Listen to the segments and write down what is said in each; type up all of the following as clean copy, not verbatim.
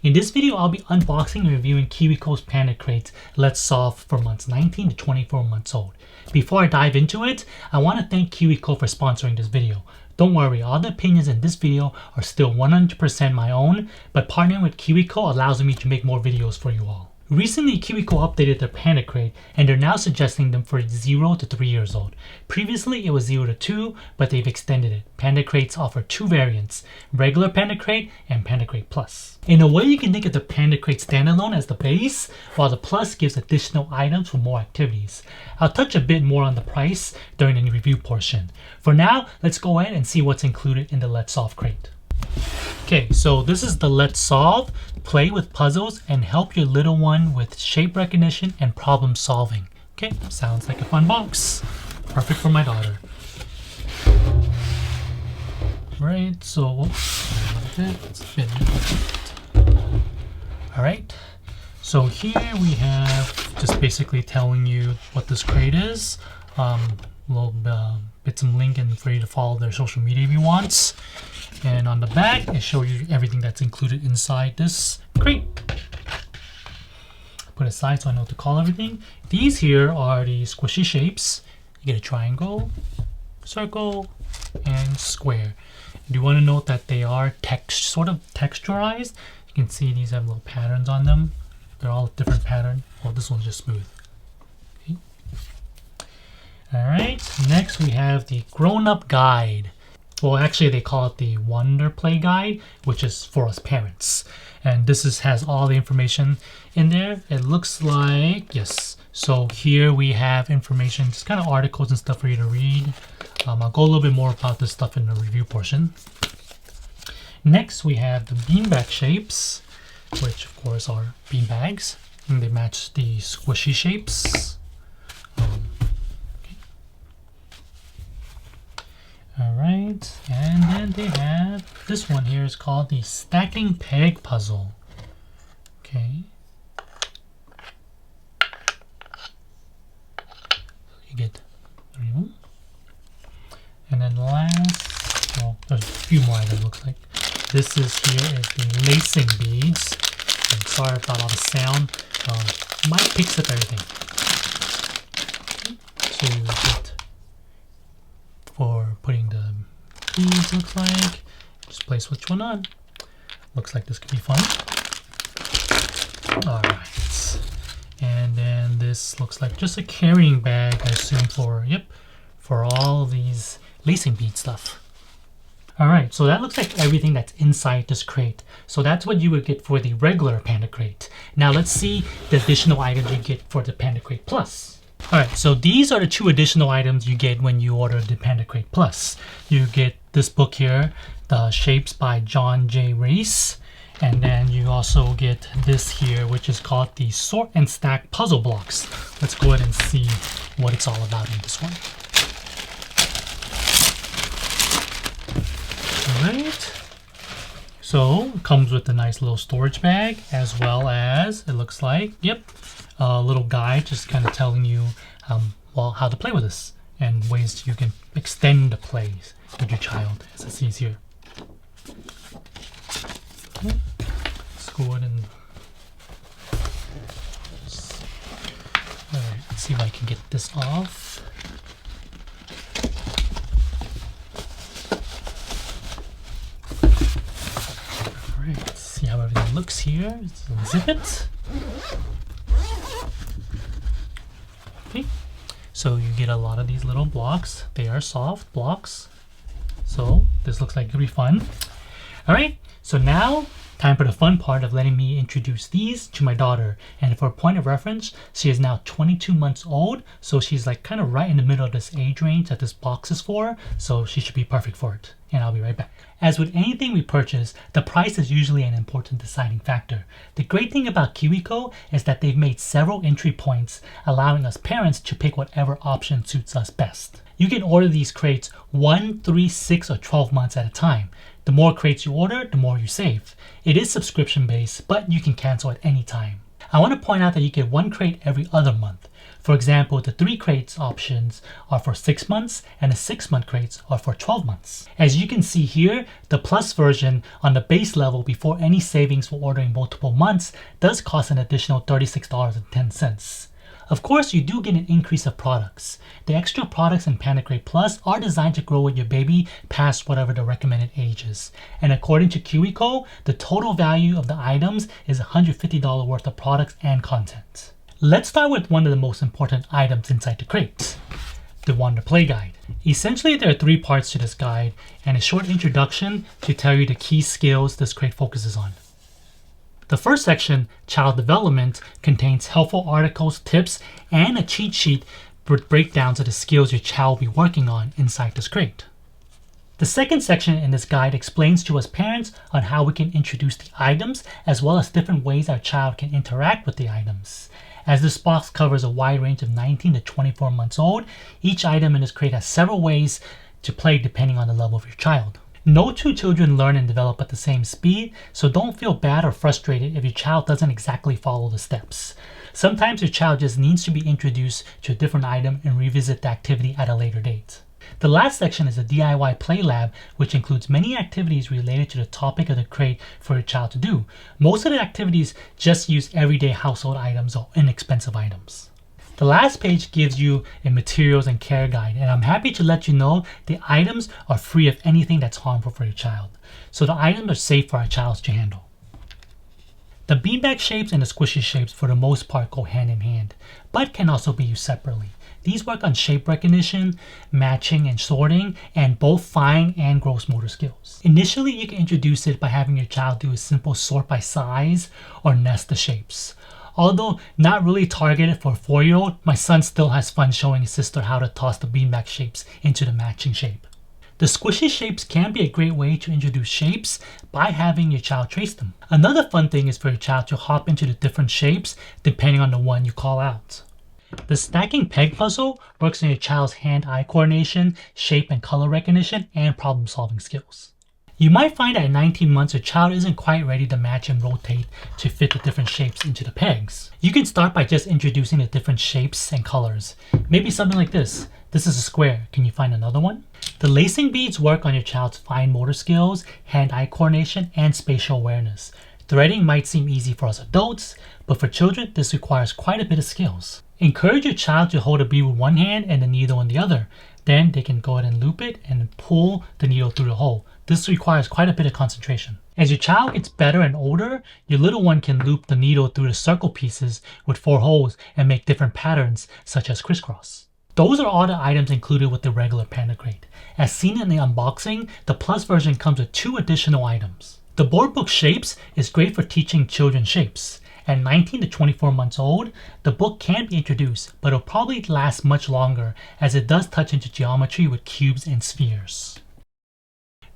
In this video, I'll be unboxing and reviewing KiwiCo's Panda crates Let's Solve for months 19 to 24 months old. Before I dive into it, I want to thank KiwiCo for sponsoring this video. Don't worry, all the opinions in this video are still 100% my own, but partnering with KiwiCo allows me to make more videos for you all. Recently, KiwiCo updated their Panda crate and they're now suggesting them for 0 to 3 years old. Previously, it was 0 to 2, but they've extended it. Panda crates offer two variants, regular Panda crate and Panda crate plus. In a way, you can think of the Panda crate standalone as the base, while the plus gives additional items for more activities. I'll touch a bit more on the price during the review portion. For now, let's go ahead and see what's included in the Let's Solve crate. Okay, so this is the Let's Solve. Play with puzzles and help your little one with shape recognition and problem solving. Okay, sounds like a fun box. Perfect for my daughter. Right, so alright, so here we have just basically telling you what this crate is. Little some link and for you to follow their social media if you want. And on the back, it shows you everything that's included inside this crate. Put it aside so I know what to call everything. These here are the squishy shapes. You get a triangle, circle, and square. And you want to note that they are sort of texturized. You can see these have little patterns on them. They're all different pattern. Well, this one's just smooth. Okay. All right, next we have the grown-up guide. Well, actually they call it the Wonder Play Guide, which is for us parents. And this has all the information in there. It looks like, yes. So here we have information, just kind of articles and stuff for you to read. I'll go a little bit more about this stuff in the review portion. Next, we have the beanbag shapes, which of course are beanbags. And they match the squishy shapes. Alright, and then they have this one here is called the Stacking Peg Puzzle. Okay. You get 3 of them. And then last, well, there's a few more items it looks like. This is the lacing beads. I'm sorry about all the sound. Might picks up everything. So you get for putting the beads, looks like. Just place which one on. Looks like this could be fun. Alright. And then this looks like just a carrying bag, I assume, for all these lacing bead stuff. Alright, so that looks like everything that's inside this crate. So that's what you would get for the regular Panda crate. Now let's see the additional items you get for the Panda crate plus. Alright, so these are the 2 additional items you get when you order the Panda crate plus. You get this book here, The Shapes by John J. Race. And then you also get this here, which is called the Sort and Stack Puzzle Blocks. Let's go ahead and see what it's all about in this one. Alright, so it comes with a nice little storage bag, as well as, it looks like, a little guide just kind of telling you how to play with this and ways you can extend the plays with your child, as it sees here. Let's go ahead and let's see if I can get this off. Alright, let's see how everything looks here. Let's unzip it. Okay, so you get a lot of these little blocks. They are soft blocks. So this looks like it could be fun. Alright, so now time for the fun part of letting me introduce these to my daughter. And for a point of reference, she is now 22 months old, so she's like kind of right in the middle of this age range that this box is for, so she should be perfect for it. And I'll be right back. As with anything we purchase, the price is usually an important deciding factor. The great thing about KiwiCo is that they've made several entry points, allowing us parents to pick whatever option suits us best. You can order these crates 1, 3, 6, or 12 months at a time. The more crates you order, the more you save. It is subscription based, but you can cancel at any time. I want to point out that you get 1 crate every other month. For example, the 3 crates options are for 6 months and the 6-month crates are for 12 months. As you can see here, the Plus version on the base level before any savings for ordering multiple months does cost an additional $36.10. Of course, you do get an increase of products. The extra products in Panda Crate Plus are designed to grow with your baby past whatever the recommended age is. And according to KiwiCo, the total value of the items is $150 worth of products and content. Let's start with one of the most important items inside the crate, the Wonder Play Guide. Essentially, there are 3 parts to this guide and a short introduction to tell you the key skills this crate focuses on. The first section, Child Development, contains helpful articles, tips, and a cheat sheet with breakdowns of the skills your child will be working on inside this crate. The second section in this guide explains to us parents on how we can introduce the items as well as different ways our child can interact with the items. As this box covers a wide range of 19 to 24 months old, each item in this crate has several ways to play depending on the level of your child. No 2 children learn and develop at the same speed, so don't feel bad or frustrated if your child doesn't exactly follow the steps. Sometimes your child just needs to be introduced to a different item and revisit the activity at a later date. The last section is a DIY Play Lab, which includes many activities related to the topic of the crate for your child to do. Most of the activities just use everyday household items or inexpensive items. The last page gives you a materials and care guide, and I'm happy to let you know the items are free of anything that's harmful for your child. So the items are safe for our child to handle. The beanbag shapes and the squishy shapes for the most part go hand in hand, but can also be used separately. These work on shape recognition, matching and sorting, and both fine and gross motor skills. Initially, you can introduce it by having your child do a simple sort by size or nest the shapes. Although not really targeted for a 4-year-old, my son still has fun showing his sister how to toss the beanbag shapes into the matching shape. The squishy shapes can be a great way to introduce shapes by having your child trace them. Another fun thing is for your child to hop into the different shapes depending on the one you call out. The stacking peg puzzle works on your child's hand-eye coordination, shape and color recognition, and problem-solving skills. You might find that at 19 months your child isn't quite ready to match and rotate to fit the different shapes into the pegs. You can start by just introducing the different shapes and colors. Maybe something like this. This is a square. Can you find another one? The lacing beads work on your child's fine motor skills, hand-eye coordination, and spatial awareness. Threading might seem easy for us adults, but for children this requires quite a bit of skills. Encourage your child to hold a bead with one hand and the needle in the other. Then they can go ahead and loop it and pull the needle through the hole. This requires quite a bit of concentration. As your child gets better and older, your little one can loop the needle through the circle pieces with 4 holes and make different patterns such as crisscross. Those are all the items included with the regular Panda Crate. As seen in the unboxing, the Plus version comes with 2 additional items. The board book Shapes is great for teaching children shapes. At 19 to 24 months old, the book can be introduced, but it'll probably last much longer as it does touch into geometry with cubes and spheres.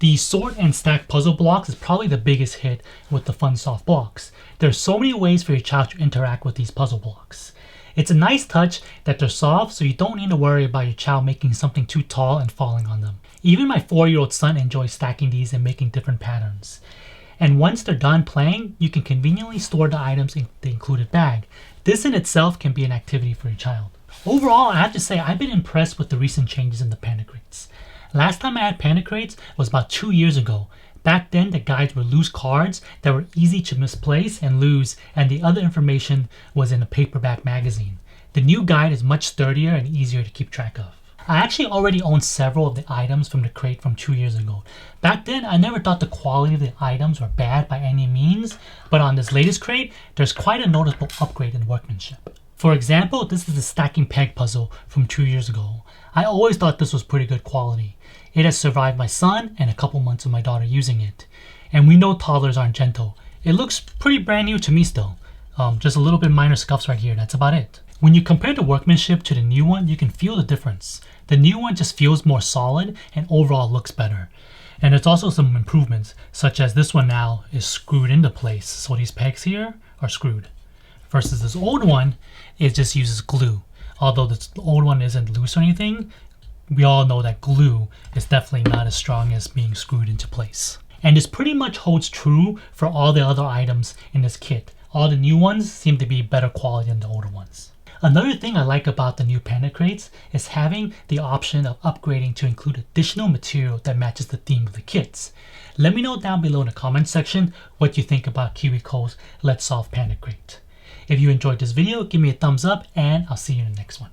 The sort and stack puzzle blocks is probably the biggest hit with the fun soft blocks. There are so many ways for your child to interact with these puzzle blocks. It's a nice touch that they're soft, so you don't need to worry about your child making something too tall and falling on them. Even my 4-year-old son enjoys stacking these and making different patterns. And once they're done playing, you can conveniently store the items in the included bag. This in itself can be an activity for your child. Overall, I have to say I've been impressed with the recent changes in the Panda Crates. Last time I had Panda Crates was about 2 years ago. Back then, the guides were loose cards that were easy to misplace and lose, and the other information was in a paperback magazine. The new guide is much sturdier and easier to keep track of. I actually already own several of the items from the crate from 2 years ago. Back then, I never thought the quality of the items were bad by any means, but on this latest crate, there's quite a noticeable upgrade in workmanship. For example, this is the stacking peg puzzle from 2 years ago. I always thought this was pretty good quality. It has survived my son and a couple months of my daughter using it. And we know toddlers aren't gentle. It looks pretty brand new to me still. Just a little bit minor scuffs right here, that's about it. When you compare the workmanship to the new one, you can feel the difference. The new one just feels more solid and overall looks better. And there's also some improvements, such as this one now is screwed into place. So these pegs here are screwed. Versus this old one, it just uses glue. Although the old one isn't loose or anything, we all know that glue is definitely not as strong as being screwed into place. And this pretty much holds true for all the other items in this kit. All the new ones seem to be better quality than the older ones. Another thing I like about the new Panda crates is having the option of upgrading to include additional material that matches the theme of the kits. Let me know down below in the comment section what you think about KiwiCo's Let's Solve Panda crate. If you enjoyed this video, give me a thumbs up and I'll see you in the next one.